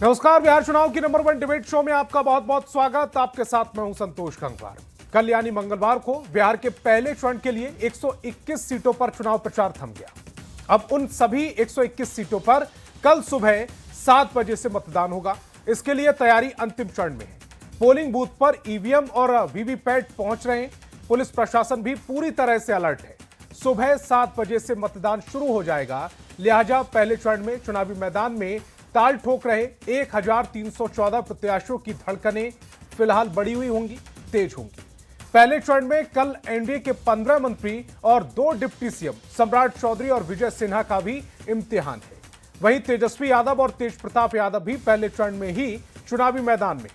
नमस्कार। बिहार चुनाव की नंबर 1 डिबेट शो में आपका बहुत बहुत स्वागत। आपके साथ मैं हूं संतोष गंगवार। कल यानी मंगलवार को बिहार के पहले चरण के लिए 121 सीटों पर चुनाव प्रचार थम गया। अब उन सभी 121 सीटों पर कल सुबह 7 बजे से मतदान होगा। इसके लिए तैयारी अंतिम चरण में है। पोलिंग बूथ पर ईवीएम और वीवीपैट पहुंच रहे हैं। पुलिस प्रशासन भी पूरी तरह से अलर्ट है। सुबह 7 बजे से मतदान शुरू हो जाएगा, लिहाजा पहले चरण में चुनावी मैदान में ताल ठोक रहे 1314 प्रत्याशियों की धड़कनें फिलहाल बढ़ी हुई होंगी, तेज होंगी। पहले चरण में कल एनडीए के 15 मंत्री और 2 डिप्टी सीएम सम्राट चौधरी और विजय सिन्हा का भी इम्तिहान है। वहीं तेजस्वी यादव और तेज प्रताप यादव भी पहले चरण में ही चुनावी मैदान में।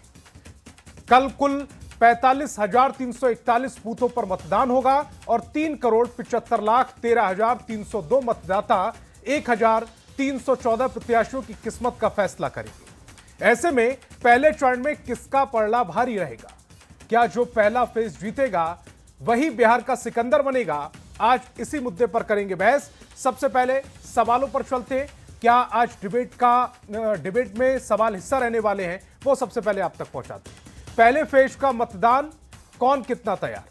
कल कुल 45,341 बूथों पर मतदान होगा और 3,75,13,302 मतदाता 1,314 प्रत्याशियों की किस्मत का फैसला करेंगे। ऐसे में पहले चरण में किसका पलड़ा भारी रहेगा? क्या जो पहला फेज जीतेगा वही बिहार का सिकंदर बनेगा? आज इसी मुद्दे पर करेंगे बहस। सबसे पहले सवालों पर चलते हैं। क्या आज डिबेट में सवाल हिस्सा रहने वाले हैं, वो सबसे पहले आप तक पहुंचाते हैं। पहले फेज का मतदान कौन कितना तैयार?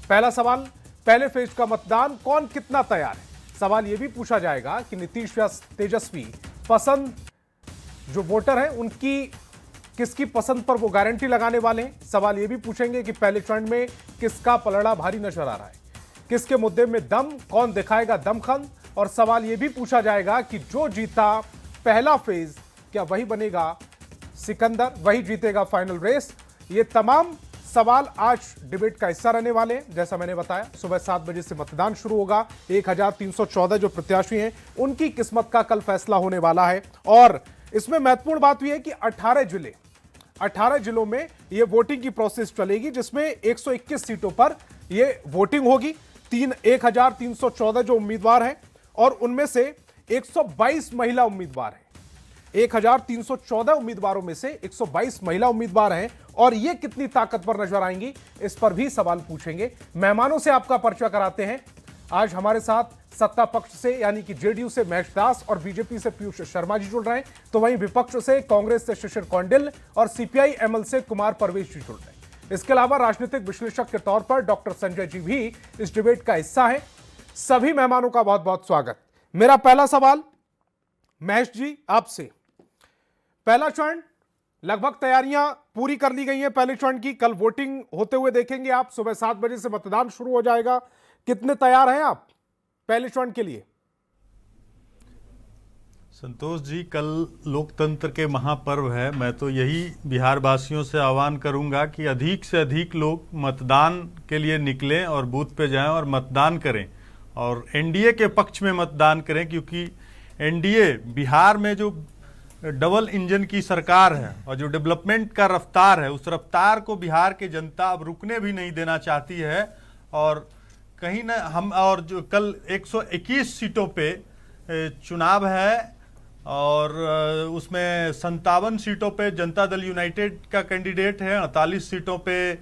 पहला सवाल, पहले फेज का मतदान कौन कितना तैयार है? सवाल यह भी पूछा जाएगा कि नीतीश या तेजस्वी पसंद जो वोटर हैं उनकी किसकी पसंद पर वो गारंटी लगाने वाले हैं। सवाल यह भी पूछेंगे कि पहले चरण में किसका पलड़ा भारी नजर आ रहा है, किसके मुद्दे में दम, कौन दिखाएगा दमखम। और सवाल यह भी पूछा जाएगा कि जो जीता पहला फेज क्या वही बनेगा सिकंदर, वही जीतेगा फाइनल रेस। ये तमाम सवाल आज डिबेट का हिस्सा रहने वाले हैं। जैसा मैंने बताया, सुबह 7 बजे से मतदान शुरू होगा। 1,314 जो प्रत्याशी हैं उनकी किस्मत का कल फैसला होने वाला है। और इसमें महत्वपूर्ण बात यह है कि 18 जिलों में यह वोटिंग की प्रोसेस चलेगी, जिसमें 121 सीटों पर यह वोटिंग होगी। 1,314 जो उम्मीदवार हैं और उनमें से 122 महिला उम्मीदवार हैं। 1,314 उम्मीदवारों में से 122 महिला उम्मीदवार हैं और ये कितनी ताकतवर नजर आएंगी, इस पर भी सवाल पूछेंगे। मेहमानों से आपका परिचय कराते हैं। आज हमारे साथ सत्ता पक्ष से यानी कि जेडीयू से महेश दास और बीजेपी से पीयूष शर्मा जी जुड़ रहे हैं, तो वहीं विपक्ष से कांग्रेस से शिशिर कौंडिल और सीपीआई एमएल से कुमार परवेश जी जुड़ रहे हैं। इसके अलावा राजनीतिक विश्लेषक के तौर पर डॉक्टर संजय जी भी इस डिबेट का हिस्सा है। सभी मेहमानों का बहुत बहुत स्वागत। मेरा पहला सवाल महेश जी आपसे। पहला चरण लगभग तैयारियां पूरी कर ली गई हैं पहले चरण की। कल वोटिंग होते हुए देखेंगे आप। सुबह 7 बजे से मतदान शुरू हो जाएगा। कितने तैयार हैं आप पहले चरण के लिए? संतोष जी, कल लोकतंत्र के महापर्व है। मैं तो यही बिहार वासियों से आह्वान करूंगा कि अधिक से अधिक लोग मतदान के लिए निकलें और बूथ पे जाएं और मतदान करें और एनडीए के पक्ष में मतदान करें, क्योंकि एनडीए बिहार में जो डबल इंजन की सरकार है और जो डेवलपमेंट का रफ्तार है, उस रफ्तार को बिहार की जनता अब रुकने भी नहीं देना चाहती है। और कहीं ना हम और जो कल 121 सीटों पे चुनाव है और उसमें 57 सीटों पे जनता दल यूनाइटेड का कैंडिडेट है, 48 सीटों पे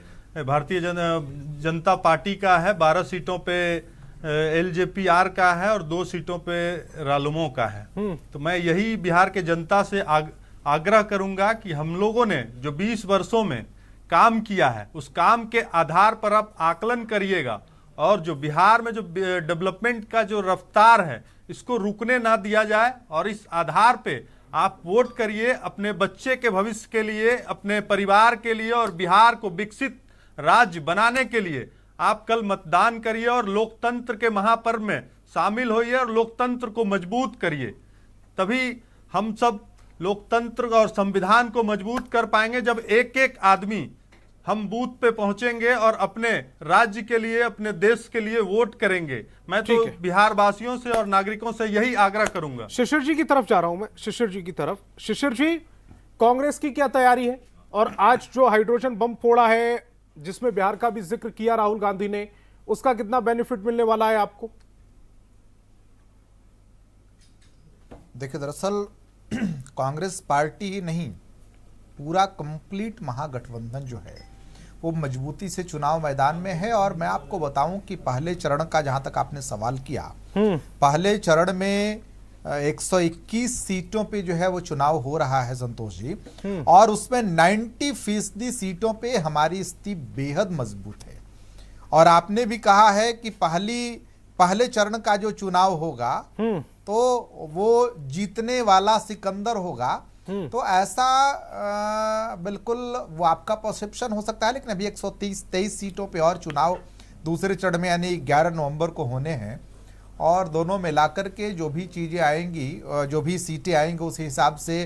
भारतीय जनता पार्टी का है, 12 सीटों पे एलजेपीआर का है और 2 सीटों पे रालोमो का है। तो मैं यही बिहार के जनता से आग्रह करूंगा कि हम लोगों ने जो 20 वर्षों में काम किया है उस काम के आधार पर आप आकलन करिएगा और जो बिहार में जो डेवलपमेंट का जो रफ्तार है इसको रुकने ना दिया जाए और इस आधार पे आप वोट करिए अपने बच्चे के भविष्य के लिए, अपने परिवार के लिए और बिहार को विकसित राज्य बनाने के लिए आप कल मतदान करिए और लोकतंत्र के महापर्व में शामिल होइए और लोकतंत्र को मजबूत करिए। तभी हम सब लोकतंत्र और संविधान को मजबूत कर पाएंगे जब एक एक आदमी हम बूथ पे पहुंचेंगे और अपने राज्य के लिए, अपने देश के लिए वोट करेंगे। मैं तो बिहार वासियों से और नागरिकों से यही आग्रह करूंगा। शिशिर जी की तरफ जा रहा हूं मैं। शिशिर जी की तरफ। शिशिर जी, कांग्रेस की क्या तैयारी है? और आज जो हाइड्रोजन बम फोड़ा है जिसमें बिहार का भी जिक्र किया राहुल गांधी ने, उसका कितना बेनिफिट मिलने वाला है आपको? देखिए, दरअसल कांग्रेस पार्टी ही नहीं, पूरा कंप्लीट महागठबंधन जो है वो मजबूती से चुनाव मैदान में है। और मैं आपको बताऊं कि पहले चरण का जहां तक आपने सवाल किया, पहले चरण में 121 सीटों पे जो है वो चुनाव हो रहा है संतोष जी, और उसमें 90% सीटों पे हमारी स्थिति बेहद मजबूत है। और आपने भी कहा है कि पहले चरण का जो चुनाव होगा तो वो जीतने वाला सिकंदर होगा। तो ऐसा बिल्कुल वो आपका परसेप्शन हो सकता है, लेकिन अभी 123 सीटों पे और चुनाव दूसरे चरण में यानी 11 नवंबर को होने हैं, और दोनों मिलाकर के जो भी चीज़ें आएंगी, जो भी सीटें आएंगी, उस हिसाब से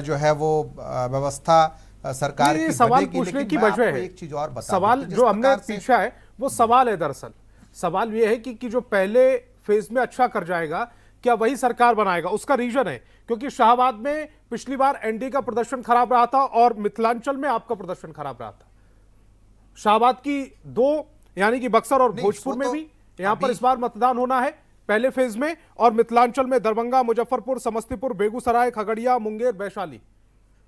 जो है वो व्यवस्था सरकार की सवाल बनेगी। पूछने लेकिन की मैं वजह आपको है, एक चीज और बता सवाल दूं कि जो जिस हमने प्रकार से पूछा है वो सवाल है। दरअसल सवाल ये है कि जो पहले फेज में अच्छा कर जाएगा क्या वही सरकार बनाएगा। उसका रीजन है क्योंकि शाहबाद में पिछली बार एनडीए का प्रदर्शन खराब रहा था और मिथिलांचल में आपका प्रदर्शन खराब रहा था। शाहबाद की दो यानी कि बक्सर और भोजपुर में भी यहां पर इस बार मतदान होना है पहले फेज में, और मिथिलांचल में दरभंगा, मुजफ्फरपुर, समस्तीपुर, बेगूसराय, खगड़िया, मुंगेर, वैशाली।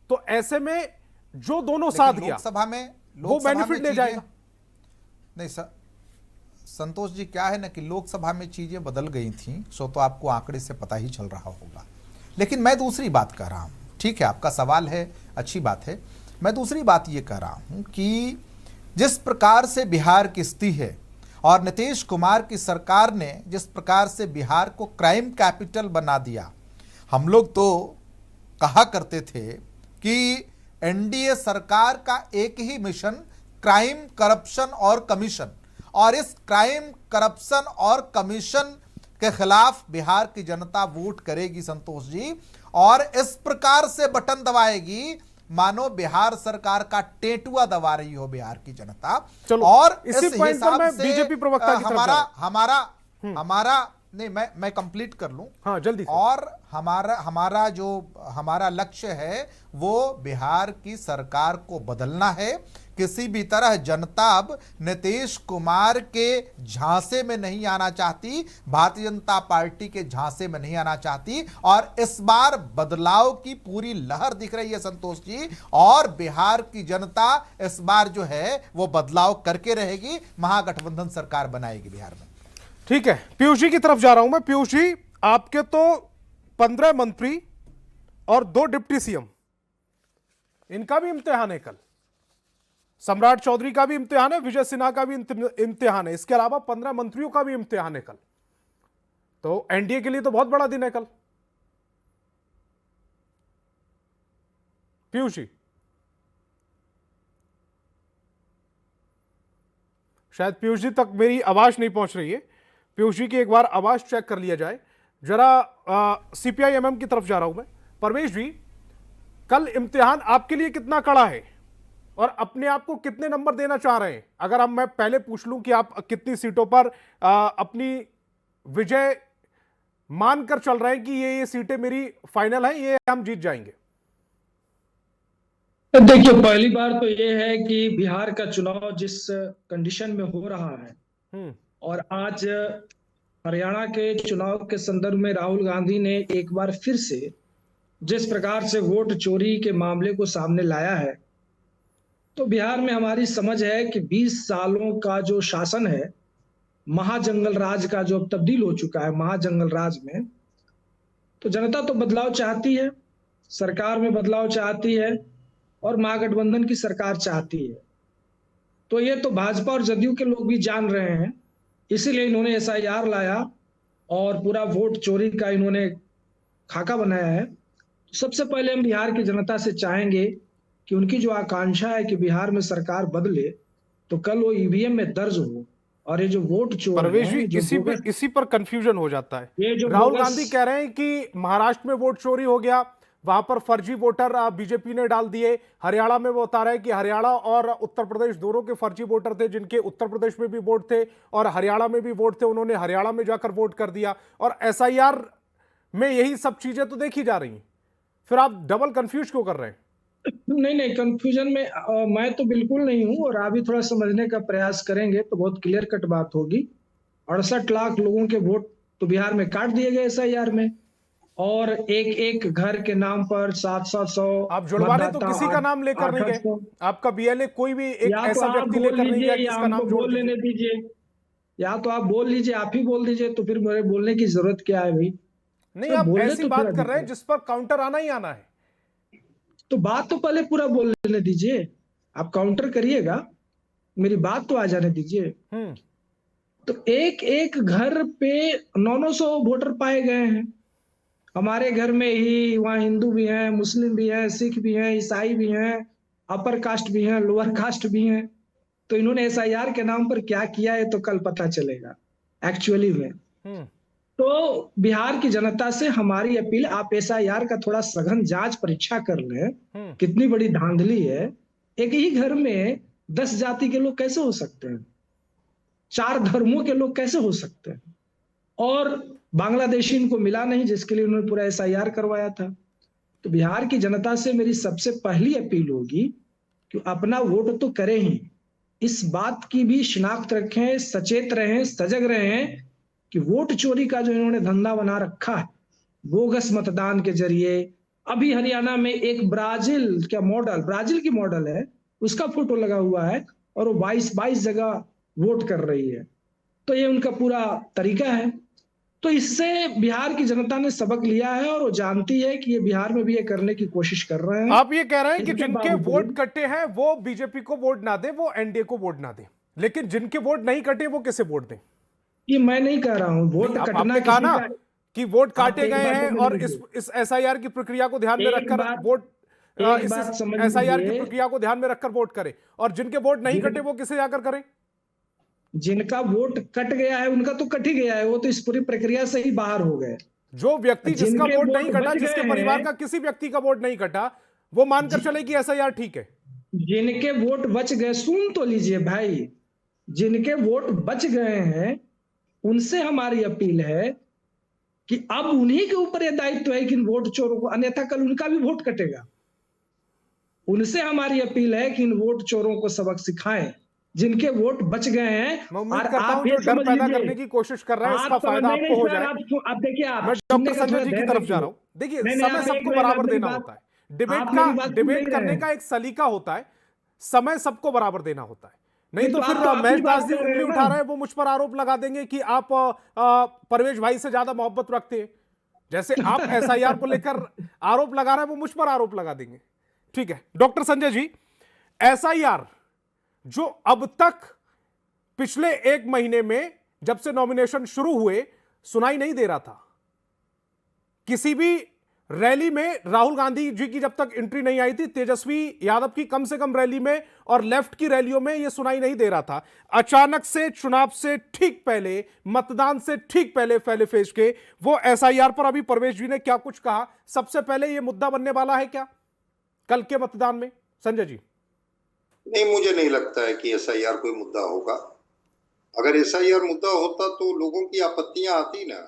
तो ऐसे में जो दोनों साथ गया लोकसभा में वो बेनिफिट ले जाएगा। नहीं सर संतोष जी, क्या है ना कि लोकसभा में चीजें बदल गई थी, सो तो आपको आंकड़े से पता ही चल रहा होगा। लेकिन मैं दूसरी बात कह रहा हूं, ठीक है आपका सवाल है, अच्छी बात है। मैं दूसरी बात ये कह रहा हूं कि जिस प्रकार से बिहार की स्थिति है और नीतीश कुमार की सरकार ने जिस प्रकार से बिहार को क्राइम कैपिटल बना दिया, हम लोग तो कहा करते थे कि एनडीए सरकार का एक ही मिशन क्राइम, करप्शन और कमीशन, और इस क्राइम, करप्शन और कमीशन के खिलाफ बिहार की जनता वोट करेगी संतोष जी, और इस प्रकार से बटन दबाएगी मानो बिहार सरकार का टेटुआ दबा रही हो बिहार की जनता। और इसी इस पॉइंट पर हिसाब मैं से बीजेपी प्रवक्ता की तरफ हमारा नहीं, मैं कंप्लीट कर लूं। हाँ जल्दी से। और हमारा लक्ष्य है वो बिहार की सरकार को बदलना है। किसी भी तरह जनता अब नीतीश कुमार के झांसे में नहीं आना चाहती, भारतीय जनता पार्टी के झांसे में नहीं आना चाहती, और इस बार बदलाव की पूरी लहर दिख रही है संतोष जी, और बिहार की जनता इस बार जो है वो बदलाव करके रहेगी, महागठबंधन सरकार बनाएगी बिहार में। ठीक है, पीयूष जी की तरफ जा रहा हूं मैं। पीयूष जी, आपके तो 15 मंत्री और 2 डिप्टी सीएम, इनका भी इम्तिहान है कल। सम्राट चौधरी का भी इम्तिहान है, विजय सिन्हा का भी इम्तिहान है, इसके अलावा 15 मंत्रियों का भी इम्तिहान है कल। तो एनडीए के लिए तो बहुत बड़ा दिन है कल। पीयूष जी, शायद पीयूष जी तक मेरी आवाज नहीं पहुंच रही है। पीयूष जी की एक बार आवाज चेक कर लिया जाए जरा। सीपीआई-एमएम की तरफ जा रहा हूं मैं। परवेश जी, कल इम्तिहान आपके लिए कितना कड़ा है और अपने आप को कितने नंबर देना चाह रहे हैं? अगर मैं पहले पूछ लूं कि आप कितनी सीटों पर अपनी विजय मानकर चल रहे हैं कि ये सीटें मेरी फाइनल हैं, ये हम जीत जाएंगे? देखिए, पहली बार तो ये है कि बिहार का चुनाव जिस कंडीशन में हो रहा है, और आज हरियाणा के चुनाव के संदर्भ में राहुल गांधी ने एक बार फिर से जिस प्रकार से वोट चोरी के मामले को सामने लाया है, तो बिहार में हमारी समझ है कि 20 सालों का जो शासन है, महाजंगल राज का जो अब तब्दील हो चुका है महाजंगल राज में, तो जनता तो बदलाव चाहती है, सरकार में बदलाव चाहती है, और महागठबंधन की सरकार चाहती है। तो ये तो भाजपा और जदयू के लोग भी जान रहे हैं, इसीलिए इन्होंने एसआईआर लाया और पूरा वोट चोरी का इन्होंने खाका बनाया है। सबसे पहले हम बिहार की जनता से चाहेंगे कि उनकी जो आकांक्षा है कि बिहार में सरकार बदले, तो कल वो ईवीएम में दर्ज हो। और ये जो वोट चोर है, इसी पर कंफ्यूजन हो जाता है। ये जो राहुल गांधी कह रहे हैं कि महाराष्ट्र में वोट चोरी हो गया, वहां पर फर्जी वोटर बीजेपी ने डाल दिए। हरियाणा में वो बता रहे हैं कि हरियाणा और उत्तर प्रदेश दोनों के फर्जी वोटर थे, जिनके उत्तर प्रदेश में भी वोट थे और हरियाणा में भी वोट थे, उन्होंने हरियाणा में जाकर वोट कर दिया। और एसआईआर में यही सब चीजें तो देखी जा रही हैं, फिर आप डबल कंफ्यूज क्यों कर रहे हैं? नहीं, कंफ्यूजन में मैं तो बिल्कुल नहीं हूं, और अभी थोड़ा समझने का प्रयास करेंगे तो बहुत क्लियर कट बात होगी। 68 लाख लोगों के वोट तो बिहार में काट दिए गए एसआईआर में, और एक घर के नाम पर 700 आप जुड़वाने तो किसी का नाम लेकर नहीं गए, आपका बीएलए कोई भी एक ऐसा व्यक्ति लेकर नहीं गया जिसका नाम जोड़ लेने दीजिए, या तो आप बोल लीजिए, आप ही बोल दीजिए, तो फिर मेरे बोलने की जरूरत क्या है भाई? नहीं, सर, आप बोलने ऐसी तो बात पूरा कर रहे हैं दीजिए। जिस पर काउंटर आना ही आना है। तो बात तो पहले पूरा बोलने दीजिए, आप काउंटर करिएगा, मेरी बात तो आ जाने दीजिए। तो एक एक घर पे 900 वोटर पाए गए हैं। हमारे घर में ही वहाँ हिंदू भी हैं, मुस्लिम भी हैं, सिख भी हैं, ईसाई भी हैं, अपर कास्ट भी हैं, लोअर कास्ट भी हैं। तो इन्होंने एसआईआर के नाम पर क्या किया है तो कल पता चलेगा एक्चुअली में। तो बिहार की जनता से हमारी अपील, आप एसआईआर का थोड़ा सघन जांच परीक्षा कर लें, कितनी बड़ी धांधली है। एक ही घर में 10 जाति के लोग कैसे हो सकते हैं, 4 धर्मों के लोग कैसे हो सकते हैं? और बांग्लादेशी इनको मिला नहीं जिसके लिए उन्होंने पूरा एसआईआर करवाया था। तो बिहार की जनता से मेरी सबसे पहली अपील होगी कि अपना वोट तो करें ही, इस बात की भी शिनाख्त रखें, सचेत रहें, सजग रहें कि वोट चोरी का जो इन्होंने धंधा बना रखा है, बोगस मतदान के जरिए। अभी हरियाणा में एक ब्राजील की मॉडल है, उसका फोटो लगा हुआ है और वो 22 जगह वोट कर रही है। तो ये उनका पूरा तरीका है। तो इससे बिहार की जनता ने सबक लिया है और वो जानती है कि ये बिहार में भी ये करने की कोशिश कर रहे हैं। आप ये कह रहे हैं कि इसके जिनके बावजूद वोट कटे हैं वो बीजेपी को वोट ना दे, वो एनडीए को वोट ना दे, लेकिन जिनके वोट नहीं कटे वो किसे वोट दें? ये मैं नहीं कह रहा हूं, वोट कटना आपने कहा किसी ना का। कि वोट आप काटे एक गए बात हैं समझ और लीजिए, इस एसआईआर की प्रक्रिया को ध्यान में एक रखकर बात वोट एक इस बात समझ एसआईआर की लीजिए, प्रक्रिया को ध्यान में रखकर वोट करें, और जिनके वोट नहीं कटे वो किसे जाकर करें? जिनका वोट कट गया है उनका तो कट ही गया है, वो तो इस पूरी प्रक्रिया से ही बाहर हो गए। जो व्यक्ति जिसका जिनके वोट वोट नहीं कटा, बच जिसके गए परिवार हैं, का किसी व्यक्ति का वोट नहीं कटा, वो मानकर चले कि एसआईआर ठीक है। जिनके वोट बच गए, सुन तो लीजिए भाई, जिनके वोट बच गए हैं उनसे हमारी अपील है कि अब उन्हीं के ऊपर यह दायित्व है कि इन वोट चोरों को, अन्यथा कल उनका भी वोट कटेगा। उनसे हमारी अपील है कि इन वोट चोरों को सबक सिखाएं, जिनके वोट बच गए हैं। मैं और उम्मीद करता आप हूं ये जो डर समझ पैदा लीजिए, करने की कोशिश कर रहा है इसका आप समझ फायदा नहीं आपको नहीं हो सर, जाए। आप देखिए, आप मैं सुनने डॉक्टर का संजय थोड़ा जी की धैर्य तरफ जा रखिए। रहा हूं। देखिए, नहीं नहीं, समय आप सबको एक बराबर मेरी देना बात, होता है। डिबेट आप का मेरी बात सुन डिबेट नहीं रहे करने हैं। का एक सलीका होता है, समय सबको बराबर देना होता है। नहीं नहीं तो तो फिर आप तो अपनी महेश दास बात जी कर रहे उंगली हैं उठा ना। रहे हैं, वो मुझ पर आरोप लगा देंगे कि आप परवेश भाई से ज्यादा मोहब्बत रखते हैं। जैसे आप एसआईआर को लेकर आरोप लगा रहे हैं, वो मुझ पर आरोप लगा देंगे। ठीक है डॉक्टर संजय जी, एसआईआर जो अब तक पिछले 1 महीने में जब से नॉमिनेशन शुरू हुए सुनाई नहीं दे रहा था, किसी भी रैली में राहुल गांधी जी की जब तक एंट्री नहीं आई थी, तेजस्वी यादव की कम से कम रैली में और लेफ्ट की रैलियों में यह सुनाई नहीं दे रहा था। अचानक से चुनाव से ठीक पहले, मतदान से ठीक पहले फेज के वो एसआईआर पर अभी परवेश जी ने क्या कुछ कहा, सबसे पहले यह मुद्दा बनने वाला है क्या कल के मतदान में? संजय जी। नहीं, मुझे नहीं लगता है कि एसआईआर कोई मुद्दा होगा। अगर एसआईआर मुद्दा होता तो लोगों की आपत्तियां आती ना।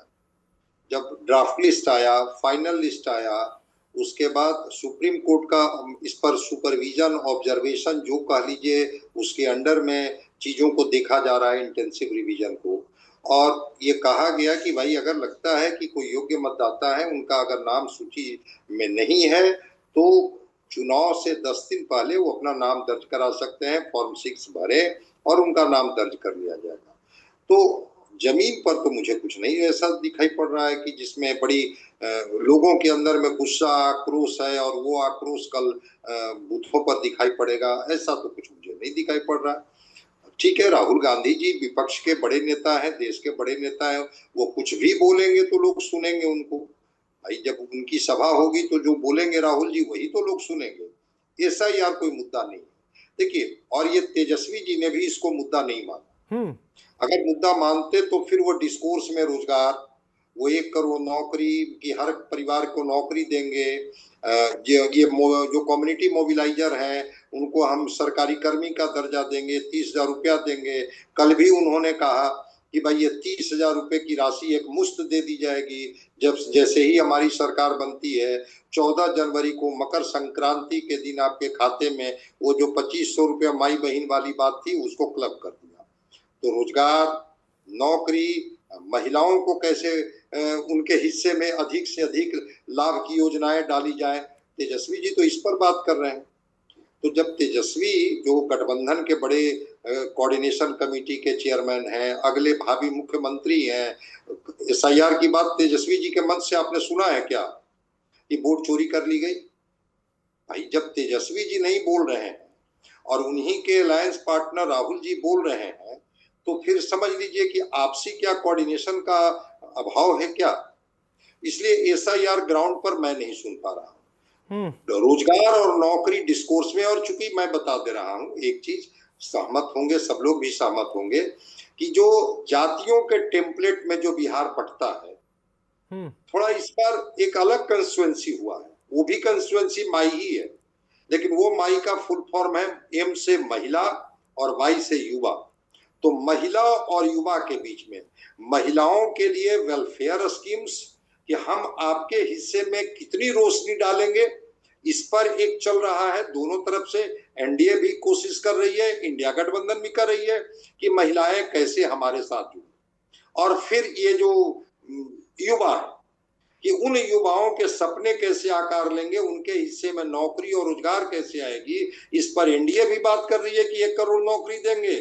जब ड्राफ्ट लिस्ट आया, फाइनल लिस्ट आया, उसके बाद सुप्रीम कोर्ट का इस पर सुपरविजन, ऑब्जर्वेशन जो कह लीजिए, उसके अंडर में चीजों को देखा जा रहा है, इंटेंसिव रिवीजन को। और ये कहा गया कि भाई अगर लगता है कि कोई योग्य मतदाता है, उनका अगर नाम सूची में नहीं है तो चुनाव से 10 दिन पहले वो अपना नाम दर्ज करा सकते हैं, फॉर्म 6 भरे और उनका नाम दर्ज कर लिया जाएगा। तो जमीन पर तो मुझे कुछ नहीं ऐसा दिखाई पड़ रहा है कि जिसमें बड़ी लोगों के अंदर में गुस्सा, आक्रोश है और वो आक्रोश कल बूथों पर दिखाई पड़ेगा, ऐसा तो कुछ मुझे नहीं दिखाई पड़ रहा है। ठीक है, राहुल गांधी जी विपक्ष के बड़े नेता हैं, देश के बड़े नेता हैं, वो कुछ भी बोलेंगे तो लोग सुनेंगे उनको। भाई जब उनकी सभा होगी तो जो बोलेंगे राहुल जी वही तो लोग सुनेंगे। ऐसा यार कोई मुद्दा नहीं है। देखिए, और ये तेजस्वी जी ने भी इसको मुद्दा नहीं माना। अगर मुद्दा मानते तो फिर वो डिस्कोर्स में रोजगार, वो 1 करोड़ नौकरी की हर परिवार को नौकरी देंगे, ये जो कम्युनिटी मोबिलाइजर हैं उनको हम सरकारी कर्मी का दर्जा देंगे, 30,000 रुपया देंगे। कल भी उन्होंने कहा कि भाई ये 30,000 रुपए की राशि एक मुश्त दे दी जाएगी जब जैसे ही हमारी सरकार बनती है। 14 जनवरी को मकर संक्रांति के दिन आपके खाते में वो जो 2500 रुपया माई बहन वाली बात थी उसको क्लब कर दिया। तो रोजगार, नौकरी, महिलाओं को कैसे उनके हिस्से में अधिक से अधिक लाभ की योजनाएं डाली जाए, तेजस्वी जी तो इस पर बात कर रहे हैं। तो जब तेजस्वी जो गठबंधन के बड़े कोऑर्डिनेशन कमेटी के चेयरमैन हैं, अगले भावी मुख्यमंत्री हैं, एसआईआर की बात तेजस्वी जी के मन से आपने सुना है क्या कि वोट चोरी कर ली गई? भाई जब तेजस्वी जी नहीं बोल रहे हैं और उन्हीं के अलायंस पार्टनर राहुल जी बोल रहे हैं, तो फिर समझ लीजिए कि आपसी क्या कोऑर्डिनेशन का अभाव है क्या? इसलिए एसआईआर ग्राउंड पर मैं नहीं सुन पा रहा हूँ। रोजगार और नौकरी डिस्कोर्स में, और चूंकि मैं बता दे रहा हूँ एक चीज, सहमत होंगे सब लोग भी सहमत होंगे कि जो जातियों के टेम्पलेट में जो बिहार पढ़ता है, थोड़ा इस बार एक अलग कंस्टिट्यूएंसी हुआ है। वो भी कंस्टिट्यूएंसी माई ही है, लेकिन वो माई का फुल फॉर्म है एम से महिला और वाई से युवा। तो महिला और युवा के बीच में महिलाओं के लिए वेलफेयर स्कीम्स कि हम आपके हिस्से में कितनी रोशनी डालेंगे, इस पर एक चल रहा है दोनों तरफ से। एनडीए भी कोशिश कर रही है, इंडिया गठबंधन भी कर रही है कि महिलाएं कैसे हमारे साथ जुड़े। और फिर ये जो युवा है कि उन युवाओं के सपने कैसे आकार लेंगे, उनके हिस्से में नौकरी और रोजगार कैसे आएगी, इस पर एनडीए भी बात कर रही है कि 1 करोड़ नौकरी देंगे।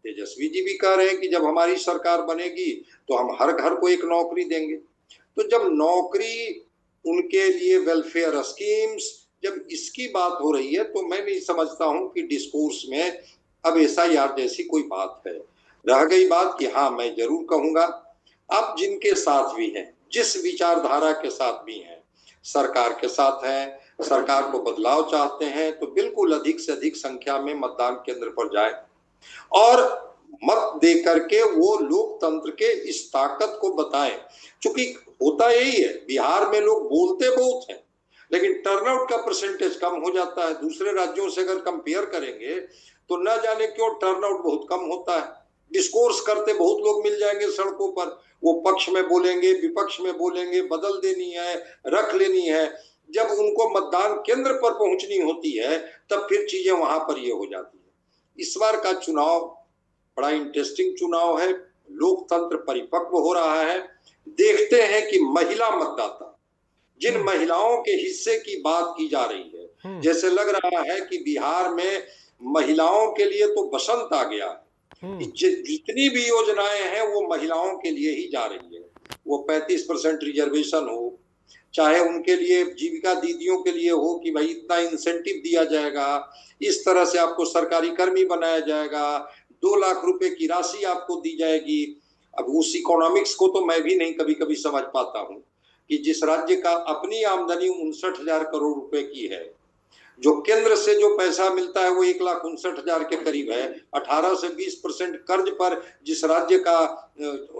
तेजस्वी जी भी कह रहे हैं कि जब हमारी सरकार बनेगी तो हम हर घर को एक नौकरी देंगे। तो जब नौकरी, उनके लिए वेलफेयर स्कीम्स, जब इसकी बात हो रही है तो मैं नहीं समझता हूं कि डिस्कोर्स में अब एसआईआर जैसी कोई बात है। रह गई बात कि हाँ, मैं जरूर कहूंगा, अब जिनके साथ भी हैं, जिस विचारधारा के साथ भी हैं, सरकार के साथ हैं, सरकार को बदलाव चाहते हैं, तो बिल्कुल अधिक से अधिक संख्या में मतदान केंद्र पर जाए और मत दे करके वो लोकतंत्र के इस ताकत को बताएं। क्योंकि होता यही है, बिहार में लोग बोलते बहुत हैं लेकिन टर्नआउट का परसेंटेज कम हो जाता है। दूसरे राज्यों से अगर कंपेयर करेंगे तो न जाने क्यों टर्नआउट बहुत कम होता है। डिस्कोर्स करते बहुत लोग मिल जाएंगे सड़कों पर, वो पक्ष में बोलेंगे, विपक्ष में बोलेंगे, बदल देनी है, रख लेनी है। जब उनको मतदान केंद्र पर पहुंचनी होती है तब फिर चीजें वहां पर ये हो जाती है। इस बार का चुनाव बड़ा इंटरेस्टिंग चुनाव है, लोकतंत्र परिपक्व हो रहा है। देखते हैं कि महिला मतदाता, जिन महिलाओं के हिस्से की बात की जा रही है, जैसे लग रहा है कि बिहार में महिलाओं के लिए तो बसंत आ गया है। जितनी भी योजनाएं हैं वो महिलाओं के लिए ही जा रही है। वो 35% रिजर्वेशन हो, चाहे उनके लिए जीविका दीदियों के लिए हो कि भाई इतना इंसेंटिव दिया जाएगा, इस तरह से आपको सरकारी कर्मी बनाया जाएगा, 2 लाख रुपए की राशि आपको दी जाएगी। अब उस इकोनॉमिक्स को तो मैं भी नहीं कभी कभी समझ पाता हूं कि जिस राज्य का अपनी आमदनी 59,000 करोड़ रुपए की है, जो केंद्र से जो पैसा मिलता है वो 1,59,000 के करीब है। 18 से 20% कर्ज पर जिस राज्य का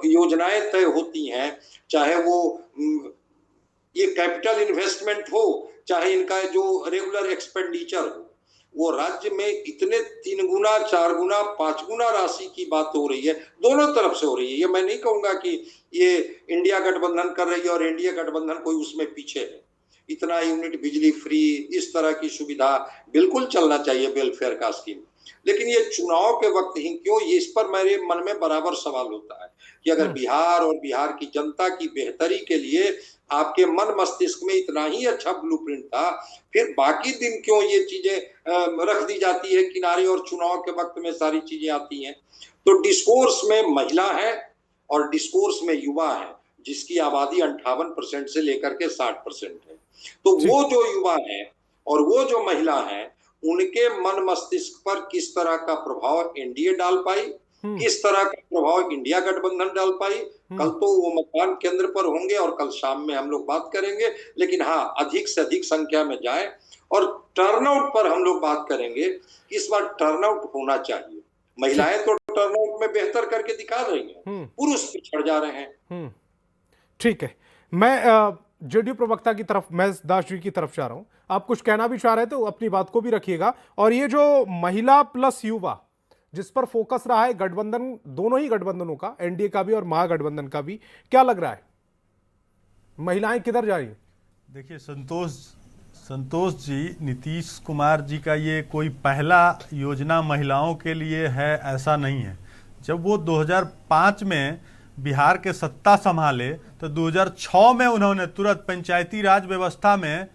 योजनाएं तय होती हैं, चाहे वो ये कैपिटल इन्वेस्टमेंट हो, चाहे इनका जो रेगुलर एक्सपेंडिचर हो, वो राज्य में इतने 3 गुना, 4 गुना, 5 गुना राशि की बात हो रही है, दोनों तरफ से हो रही है। ये मैं नहीं कहूंगा कि ये इंडिया गठबंधन कर रही है और इंडिया गठबंधन कोई उसमें पीछे है। इतना यूनिट बिजली फ्री, इस तरह की सुविधा बिल्कुल चलना चाहिए, वेलफेयर का स्कीम। लेकिन ये चुनाव के वक्त ही क्यों, ये इस पर मेरे मन में बराबर सवाल होता है कि अगर बिहार और बिहार की जनता की बेहतरी के लिए आपके मन मस्तिष्क में इतना ही अच्छा ब्लूप्रिंट था, फिर बाकी दिन क्यों ये चीजें रख दी जाती है किनारे और चुनाव के वक्त में सारी चीजें आती हैं। तो डिस्कोर्स में महिला है और डिस्कोर्स में युवा है, जिसकी आबादी 58% से लेकर के 60% है। तो वो जो युवा है और वो जो महिला है, उनके मन मस्तिष्क पर किस तरह का प्रभाव एनडीए डाल पाई, किस तरह का प्रभाव इंडिया गठबंधन डाल पाई, कल तो वो मतदान केंद्र पर होंगे और कल शाम में हम लोग बात करेंगे। लेकिन हाँ, अधिक से अधिक संख्या में जाए और टर्नआउट पर हम लोग बात करेंगे। इस बार टर्नआउट होना चाहिए। महिलाएं तो टर्नआउट में बेहतर करके दिखा रही हैं, पुरुष पिछड़ जा रहे हैं। ठीक है, मैं जेडीयू प्रवक्ता की तरफ, महेश दास जी की तरफ जा रहा हूं। आप कुछ कहना भी चाह रहे थे तो अपनी बात को भी रखिएगा। और ये जो महिला प्लस युवा जिस पर फोकस रहा है गठबंधन, दोनों ही गठबंधनों का, एनडीए का भी और महागठबंधन का भी, क्या लग रहा है महिलाएं किधर जा रही हैं? देखिए संतोष जी, नीतीश कुमार जी का ये कोई पहला योजना महिलाओं के लिए है ऐसा नहीं है। जब वो 2005 में बिहार के सत्ता संभाले तो 2006 में उन्होंने तुरंत पंचायती राज व्यवस्था में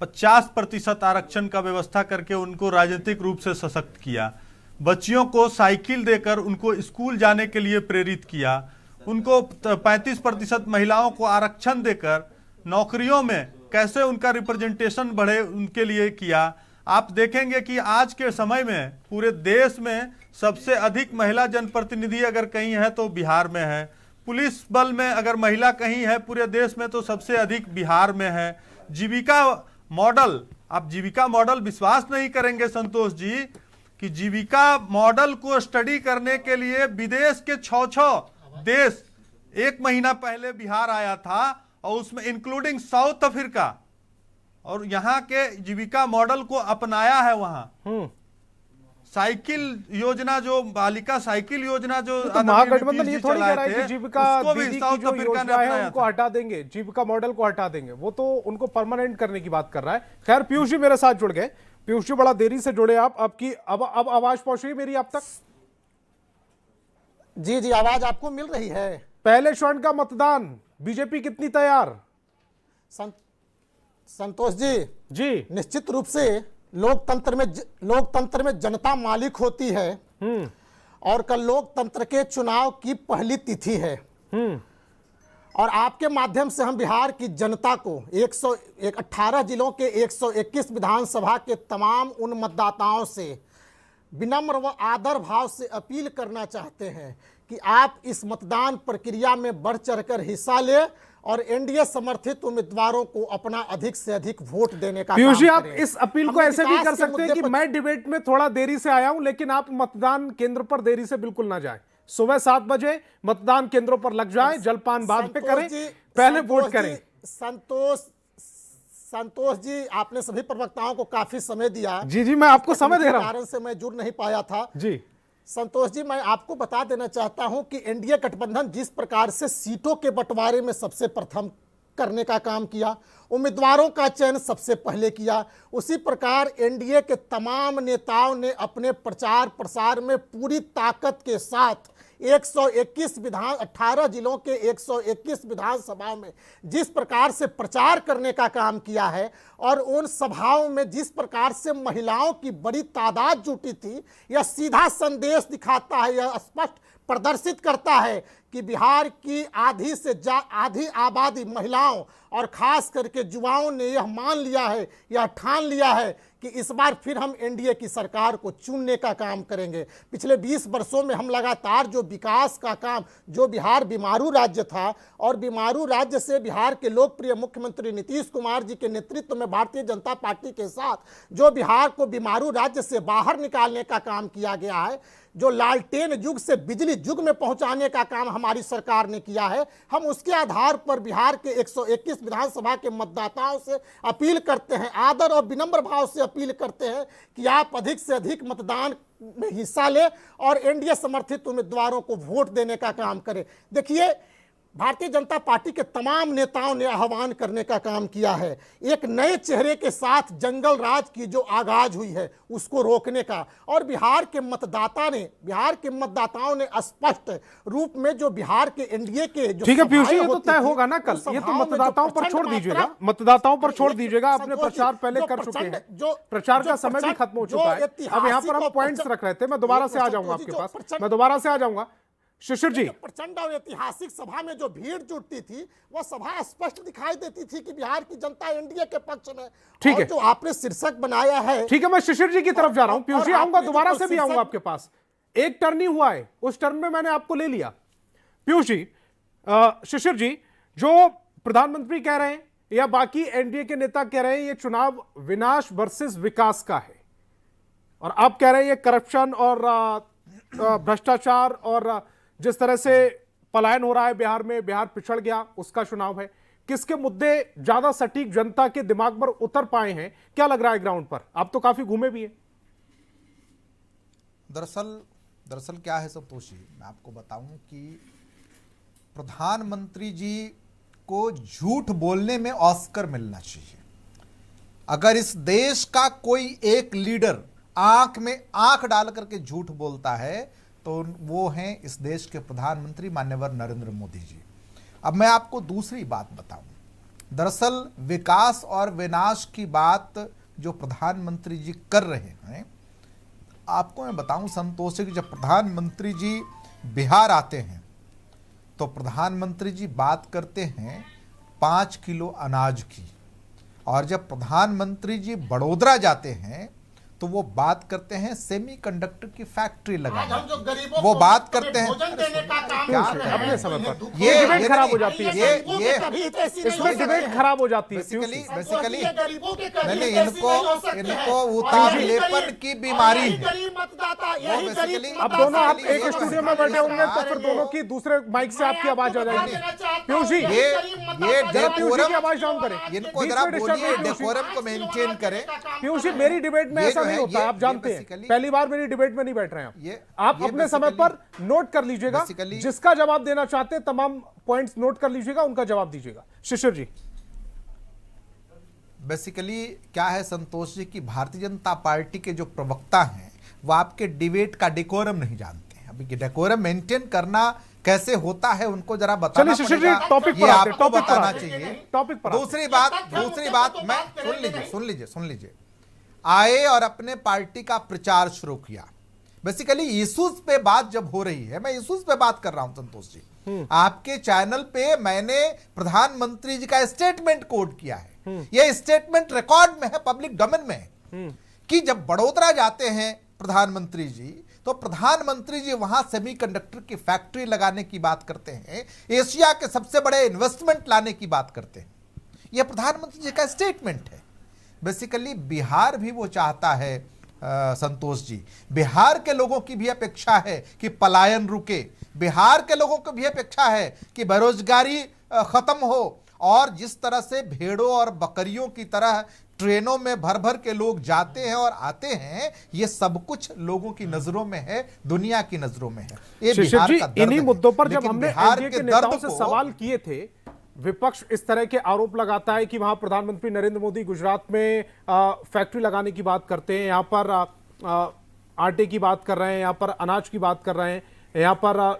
50% आरक्षण का व्यवस्था करके उनको राजनीतिक रूप से सशक्त किया, बच्चियों को साइकिल देकर उनको स्कूल जाने के लिए प्रेरित किया, उनको 35% महिलाओं को आरक्षण देकर नौकरियों में कैसे उनका रिप्रेजेंटेशन बढ़े उनके लिए किया। आप देखेंगे कि आज के समय में पूरे देश में सबसे अधिक महिला जनप्रतिनिधि अगर कहीं है तो बिहार में है। पुलिस बल में अगर महिला कहीं है पूरे देश में तो सबसे अधिक बिहार में है। जीविका मॉडल, आप जीविका मॉडल विश्वास नहीं करेंगे संतोष जी कि जीविका मॉडल को स्टडी करने के लिए विदेश के 6 देश 1 महीना पहले बिहार आया था, और उसमें इंक्लूडिंग साउथ अफ्रीका, और यहाँ के जीविका मॉडल को अपनाया है। वहां साइकिल योजना, जो बालिका साइकिल योजना जो तो महागठबंधन ये थोड़ी कह रहा है कि जीविका दीदी की जो योजना है उनको हटा देंगे, जीविका मॉडल को हटा देंगे, वो तो उनको परमानेंट करने की बात कर रहा है। खैर पीयूष जी मेरे साथ जुड़ गए। पीयूष जी बड़ा देरी से जुड़े आप, आपकी अब आवाज पहुंच रही मेरी आप तक? जी आवाज आपको मिल रही है। पहले चरण का मतदान बीजेपी कितनी तैयार? संतोष जी निश्चित रूप से लोकतंत्र में जनता मालिक होती है, और कल लोकतंत्र के चुनाव की पहली तिथि है, और आपके माध्यम से हम बिहार की जनता को 118 जिलों के 121 विधानसभा के तमाम उन मतदाताओं से विनम्र व आदर भाव से अपील करना चाहते हैं कि आप इस मतदान प्रक्रिया में बढ़ चढ़कर हिस्सा ले और एनडीए समर्थित उम्मीदवारों को अपना अधिक से अधिक वोट देने का पीयूष जी, आप इस अपील को ऐसे भी कर सकते हैं कि मैं डिबेट में थोड़ा देरी से आया हूं, लेकिन आप मतदान केंद्र पर देरी से बिल्कुल ना जाएं। सुबह 7 बजे मतदान केंद्रों पर लग जाएं, जलपान बाद में करें, पहले वोट करें। संतोष जी, आपने सभी प्रवक्ताओं को काफी समय दिया। जी मैं आपको समय दे रहा हूं, कारण से मैं जुड़ नहीं पाया था। जी संतोष जी, मैं आपको बता देना चाहता हूं कि एनडीए गठबंधन जिस प्रकार से सीटों के बंटवारे में सबसे प्रथम करने का काम किया, उम्मीदवारों का चयन सबसे पहले किया, उसी प्रकार एनडीए के तमाम नेताओं ने अपने प्रचार प्रसार में पूरी ताकत के साथ 18 जिलों के 121 विधानसभाओं में जिस प्रकार से प्रचार करने का काम किया है, और उन सभाओं में जिस प्रकार से महिलाओं की बड़ी तादाद जुटी थी, यह सीधा संदेश दिखाता है, यह स्पष्ट प्रदर्शित करता है कि बिहार की आधी आबादी महिलाओं और खास करके युवाओं ने यह मान लिया है, यह ठान लिया है कि इस बार फिर हम एनडीए की सरकार को चुनने का काम करेंगे। पिछले 20 वर्षों में हम लगातार जो विकास का काम, जो बिहार बीमारू राज्य था, और बीमारू राज्य से बिहार के लोकप्रिय मुख्यमंत्री नीतीश कुमार जी के नेतृत्व में भारतीय जनता पार्टी के साथ जो बिहार को बीमारू राज्य से बाहर निकालने का काम किया गया है, जो लालटेन युग से बिजली युग में पहुंचाने का काम हमारी सरकार ने किया है, हम उसके आधार पर बिहार के 121 विधानसभा के मतदाताओं से अपील करते हैं, आदर और विनम्र भाव से अपील करते हैं कि आप अधिक से अधिक मतदान में हिस्सा लें और एनडीए समर्थित उम्मीदवारों को वोट देने का काम करें। देखिए, भारतीय जनता पार्टी के तमाम नेताओं ने आह्वान करने का काम किया है, एक नए चेहरे के साथ जंगल राज की जो आगाज हुई है उसको रोकने का, और बिहार के मतदाताओं ने स्पष्ट रूप में जो बिहार के एनडीए के जो ठीक है पीयूष जी, ये तो तय होगा ना कल, ये तो मतदाताओं पर छोड़ दीजिएगा, मतदाताओं पर छोड़ दीजिएगा। आपने प्रचार पहले कर चुके हैं, जो प्रचार का समय भी खत्म हो चुका है। अब यहाँ पर हम पॉइंट्स रख रहे थे, मैं दोबारा से आ जाऊंगा आपके पास, मैं दोबारा से आ जाऊंगा। शिशिर जी, प्रचंड और ऐतिहासिक सभा में जो भीड़ जुटती थी, वह सभा स्पष्ट दिखाई देती थी कि बिहार की जनता एनडीए के पक्ष में। ठीक है, जो आपने शीर्षक बनाया है, ठीक है, मैं शिशिर जी की तरफ जा रहा हूं। पीयूष जी आऊंगा, दोबारा से भी आऊंगा आपके पास। एक टर्न ही हुआ है, उस टर्न में मैंने आपको ले लिया। पीयूष जी, शिशिर जी, जो प्रधानमंत्री कह रहे हैं या बाकी एनडीए के नेता कह रहे हैं ये चुनाव विनाश वर्सेस विकास का है, और आप कह रहे हैं ये करप्शन और भ्रष्टाचार और जिस तरह से पलायन हो रहा है बिहार में, बिहार पिछड़ गया, उसका चुनाव है। किसके मुद्दे ज्यादा सटीक जनता के दिमाग पर उतर पाए हैं, क्या लग रहा है ग्राउंड पर? आप तो काफी घूमे भी हैं। दरअसल क्या है संतोष जी, मैं आपको बताऊं कि प्रधानमंत्री जी को झूठ बोलने में ऑस्कर मिलना चाहिए। अगर इस देश का कोई एक लीडर आंख में आंख डाल करके झूठ बोलता है तो वो हैं इस देश के प्रधानमंत्री माननीय नरेंद्र मोदी जी। अब मैं आपको दूसरी बात बताऊं, दरअसल विकास और विनाश की बात जो प्रधानमंत्री जी कर रहे हैं, आपको मैं बताऊं संतोष जी कि जब प्रधानमंत्री जी बिहार आते हैं तो प्रधानमंत्री जी बात करते हैं 5 किलो अनाज की, और जब प्रधानमंत्री जी बड़ोदरा जाते हैं तो वो बात करते हैं सेमीकंडक्टर की फैक्ट्री लगाने, वो बात करते हैं क्या अपने समय पर ये डिबेट खराब हो जाती है, ये इसमें डिबेट खराब हो जाती है। बेसिकली नहीं, इनको उतावलेपन की बीमारी है। अब दोनों आप एक स्टूडियो में बैठे होंगे तो फिर दोनों की दूसरे माइक से आपकी आवाज आ जाएगी। पीयूष जी, ये पीयूष जी की आवाज डाउन करें, इनको जरा बोलिए, डेकोरम को मेंटेन करें। पीयूष जी, मेरी डिबेट में ऐसा नहीं होता, आप जानते हैं, पहली बार मेरी डिबेट में नहीं बैठ रहे हैं आप अपने समय पर नोट कर लीजिएगा, जिसका जवाब देना चाहते हैं तमाम पॉइंट्स नोट कर लीजिएगा, उनका जवाब दीजिएगा। शिशिर जी, बेसिकली क्या है संतोष जी कि भारतीय जनता पार्टी के जो प्रवक्ता हैं वो आपके डिबेट का डेकोरम नहीं जानते हैं। अभी डेकोरम मेंटेन करना कैसे होता है उनको जरा बताना पड़ेगा, टॉपिक ये आपको बताना आते चाहिए। टॉपिक पर दूसरी बात मैं सुन लीजिए, आए और अपने पार्टी का प्रचार शुरू किया। बेसिकली इश्यूज पे बात जब हो रही है, मैं इश्यूज पे बात कर रहा हूं संतोष जी। आपके चैनल पे मैंने प्रधानमंत्री जी का स्टेटमेंट कोट किया है, यह स्टेटमेंट रिकॉर्ड में है, पब्लिक डोमेन में है, कि जब बड़ोदरा जाते हैं प्रधानमंत्री जी तो प्रधानमंत्री जी वहां सेमीकंडक्टर की फैक्ट्री लगाने की बात करते हैं, एशिया के सबसे बड़े इन्वेस्टमेंट लाने की बात करते हैं। यह प्रधानमंत्री जी का स्टेटमेंट है। बेसिकली बिहार भी वो चाहता है संतोष जी, बिहार के लोगों की भी अपेक्षा है कि पलायन रुके, बिहार के लोगों की भी अपेक्षा है कि बेरोजगारी खत्म हो, और जिस तरह से भेड़ों और बकरियों की तरह ट्रेनों में भर भर के लोग जाते हैं और आते हैं, ये सब कुछ लोगों की नजरों में है, दुनिया की नजरों में है। ये बिहार का दर्द है। इन्हीं मुद्दों पर जब हमने बिहार के नेताओं से सवाल किए थे, विपक्ष इस तरह के आरोप लगाता है कि वहां प्रधानमंत्री नरेंद्र मोदी गुजरात में फैक्ट्री लगाने की बात करते हैं, यहां पर आटे की बात कर रहे हैं, यहां पर अनाज की बात कर रहे हैं, यहां पर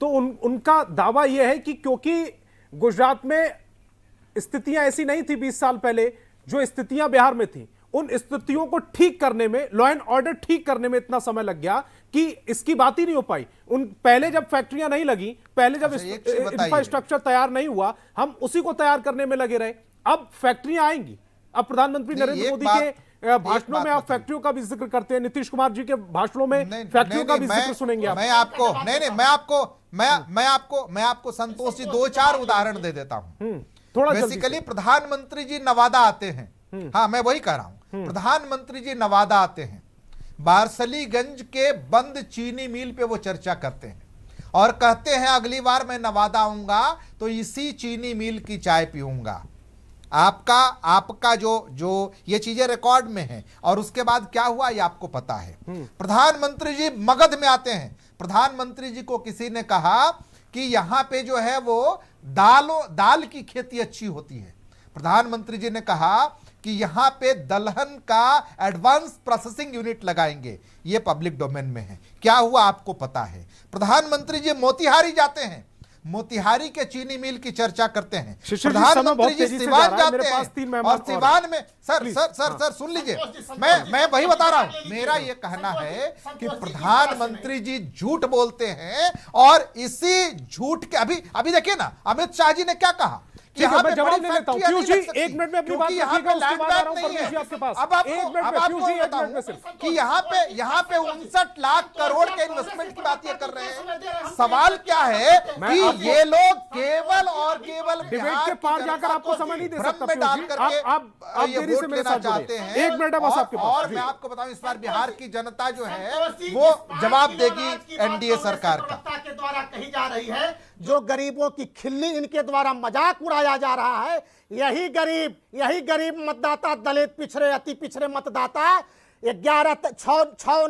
तो उनका दावा यह है कि क्योंकि गुजरात में स्थितियां ऐसी नहीं थी 20 साल पहले जो स्थितियां बिहार में थी, उन स्थितियों को ठीक करने में, लॉ एंड ऑर्डर ठीक करने में इतना समय लग गया कि इसकी बात ही नहीं हो पाई। उन पहले जब फैक्ट्रियां नहीं लगी, पहले जब इंफ्रास्ट्रक्चर तैयार नहीं हुआ, हम उसी को तैयार करने में लगे रहे। अब फैक्ट्रियां आएंगी। अब प्रधानमंत्री नरेंद्र मोदी के भाषणों में आप फैक्ट्रियों का भी जिक्र करते हैं, नीतीश कुमार जी के भाषणों में फैक्ट्रियों का भी जिक्र सुनेंगे आप। मैं आपको संतोष जी 2-4 उदाहरण दे देता हूं। थोड़ा बेसिकली प्रधानमंत्री जी नवादा आते हैं, हाँ मैं वही कह रहा हूं, प्रधानमंत्री जी नवादा आते हैं, बारसलीगंज के बंद चीनी मिल पे वो चर्चा करते हैं और कहते हैं अगली बार मैं नवादा आऊंगा तो इसी चीनी मिल की चाय पीऊंगा। आपका जो ये चीजें रिकॉर्ड में है। और उसके बाद क्या हुआ ये आपको पता है। प्रधानमंत्री जी मगध में आते हैं, प्रधानमंत्री जी को किसी ने कहा कि यहां पे जो है वो दाल की खेती अच्छी होती है। प्रधानमंत्री जी ने कहा कि यहां पे दलहन का एडवांस प्रोसेसिंग यूनिट लगाएंगे। ये पब्लिक डोमेन में है। क्या हुआ आपको पता है। प्रधानमंत्री जी मोतिहारी जाते हैं, मोतिहारी के चीनी मिल की चर्चा करते हैं। प्रधानमंत्री जी सिवान जाते हैं और सिवान में सर सुन लीजिए, मैं वही बता रहा हूं। मेरा यह कहना है कि प्रधानमंत्री जी झूठ बोलते हैं और इसी झूठ के अभी देखिए ना, अमित शाह जी ने क्या कहा कि मैं जवाब ले लेता हूं। पीयूष जी 1 मिनट में अपनी बात रखिएगा, उसके बाद आ रहा हूं परमेश जी आपके पास। अब कि यहाँ पे 59 लाख करोड़ के इन्वेस्टमेंट की बात ये कर रहे हैं। सवाल क्या है कि ये लोग केवल और केवल डिबेट के पार जाकर आपको समय नहीं दे सकता में डाल करके आप ये वोट लेना चाहते हैं। 1 मिनट है बस आपके पास। और मैं आपको बताऊं इस बार बिहार की जनता जो है वो जवाब देगी एनडीए सरकार का। के द्वारा कही जा रही है, जो गरीबों की खिल्ली इनके द्वारा मजाक उड़ाया जा रहा है, यही गरीब मतदाता, दलित पिछड़े, अति पिछड़े मतदाता 6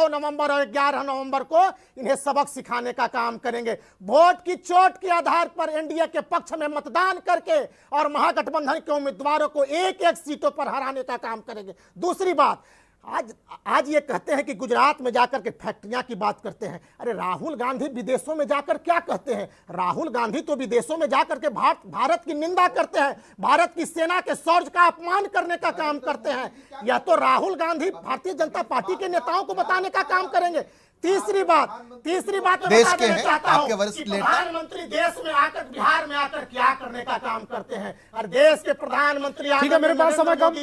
नवंबर और 11 नवंबर को इन्हें सबक सिखाने का काम करेंगे। वोट की चोट के आधार पर एनडीए के पक्ष में मतदान करके और महागठबंधन के उम्मीदवारों को एक-एक सीटों पर हराने का काम करेंगे। दूसरी बात, आज ये कहते हैं कि गुजरात में जाकर के फैक्ट्रियां की बात करते हैं। अरे राहुल गांधी विदेशों में जाकर क्या कहते हैं? राहुल गांधी तो विदेशों में जाकर के भारत की निंदा करते हैं, भारत की सेना के शौर्य का अपमान करने का काम करते हैं। यह तो राहुल गांधी भारतीय जनता पार्टी के नेताओं को बताने का काम करेंगे। तीसरी बात मैं देश बता के देना हैं, चाहता हूं आपके वरिष्ठ कि नेता। प्रधानमंत्री देश में आकर बिहार में आकर क्या करने का काम करते हैं? और देश के प्रधानमंत्री ठीक है, मेरे पास समय कम।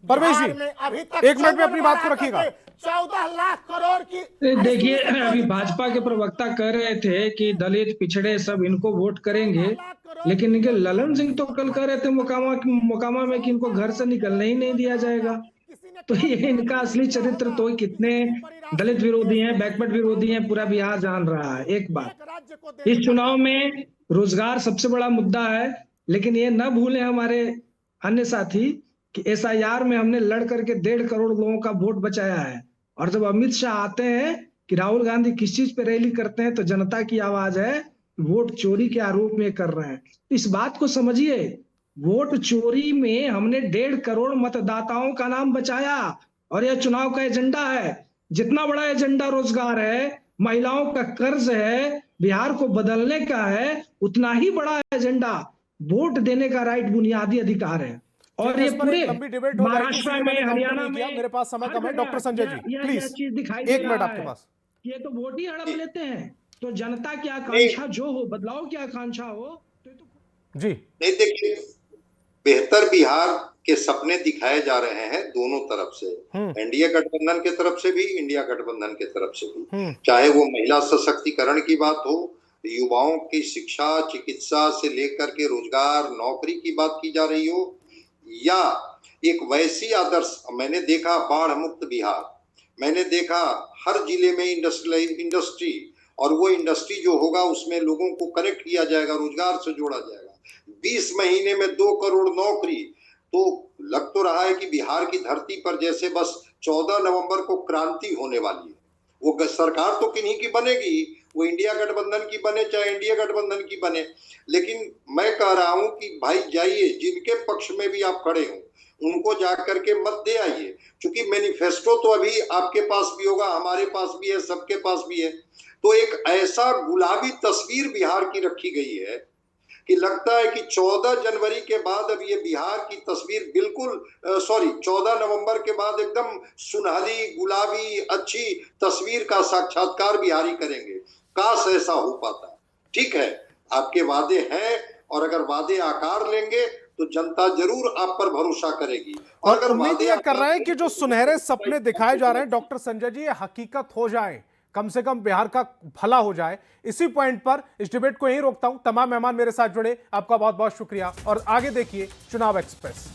परवेश जी, अभी तक 1 मिनट में अपनी बात को रखिएगा। 14 लाख करोड़ की देखिए, अभी भाजपा के प्रवक्ता कह रहे थे कि दलित पिछड़े सब इनको वोट करेंगे, लेकिन इनके ललन सिंह तो कल कह रहे थे मोकामा में कि इनको घर से निकलने ही नहीं दिया जाएगा। तो ये इनका असली चरित्र तो कितने दलित विरोधी हैं, बैकवर्ड विरोधी हैं, पूरा बिहार जान रहा है। एक बात, इस चुनाव में रोजगार सबसे बड़ा मुद्दा है, लेकिन ये न भूलें हमारे अन्य साथी कि एसआईआर में हमने लड़ करके 1.5 करोड़ लोगों का वोट बचाया है। और जब अमित शाह आते हैं कि राहुल गांधी किस चीज पे रैली करते हैं, तो जनता की आवाज है वोट चोरी के आरोप में कर रहे हैं। इस बात को समझिए, वोट चोरी में हमने 1.5 करोड़ मतदाताओं का नाम बचाया। और यह चुनाव का एजेंडा है। जितना बड़ा एजेंडा रोजगार है, महिलाओं का कर्ज है, बिहार को बदलने का है, उतना ही बड़ा एजेंडा वोट देने का राइट बुनियादी अधिकार है। और ये पूरे महाराष्ट्र में, हरियाणा में, मेरे पास समय कम है। डॉक्टर संजय जी प्लीज चीज दिखाई 1 मिनट आपके पास। ये तो वोट ही हड़प लेते हैं। तो जनता की आकांक्षा जो हो, बदलाव की आकांक्षा हो जी नहीं, देखिए, बेहतर बिहार के सपने दिखाए जा रहे हैं दोनों तरफ से, एनडीए गठबंधन के तरफ से भी, इंडिया गठबंधन के तरफ से भी। चाहे वो महिला सशक्तिकरण की बात हो, युवाओं की शिक्षा चिकित्सा से लेकर के रोजगार नौकरी की बात की जा रही हो, या एक वैसी आदर्श, मैंने देखा बाढ़ मुक्त बिहार, मैंने देखा हर जिले में इंडस्ट्री, और वो इंडस्ट्री जो होगा उसमें लोगों को कनेक्ट किया जाएगा, रोजगार से जोड़ा जाएगा। 20 महीने में 2 करोड़ नौकरी। तो लग तो रहा है कि बिहार की धरती पर जैसे बस 14 नवंबर को क्रांति होने वाली है। वो सरकार तो किन्हीं की बनेगी, वो इंडिया गठबंधन की बने चाहे इंडिया गठबंधन की बने, लेकिन मैं कह रहा हूं कि भाई जाइए, जिनके पक्ष में भी आप खड़े हो उनको जाकर के मत दे आइए, क्योंकि मैनिफेस्टो तो अभी आपके पास भी होगा, हमारे पास भी है, सबके पास भी है। तो एक ऐसा गुलाबी तस्वीर बिहार की रखी गई है कि लगता है कि 14 जनवरी के बाद अब ये बिहार की तस्वीर बिल्कुल 14 नवंबर के बाद एकदम सुनहली गुलाबी अच्छी तस्वीर का साक्षात्कार बिहारी करेंगे। काश ऐसा हो पाता। ठीक है, आपके वादे हैं, और अगर वादे आकार लेंगे तो जनता जरूर आप पर भरोसा करेगी। और अगर उम्मीद ये कर रहे हैं कि जो सुनहरे सपने दिखाए जा रहे हैं डॉक्टर संजय जी, ये हकीकत हो जाए, कम से कम बिहार का भला हो जाए। इसी पॉइंट पर इस डिबेट को यहीं रोकता हूं। तमाम मेहमान मेरे साथ जुड़े, आपका बहुत बहुत शुक्रिया। और आगे देखिए चुनाव एक्सप्रेस।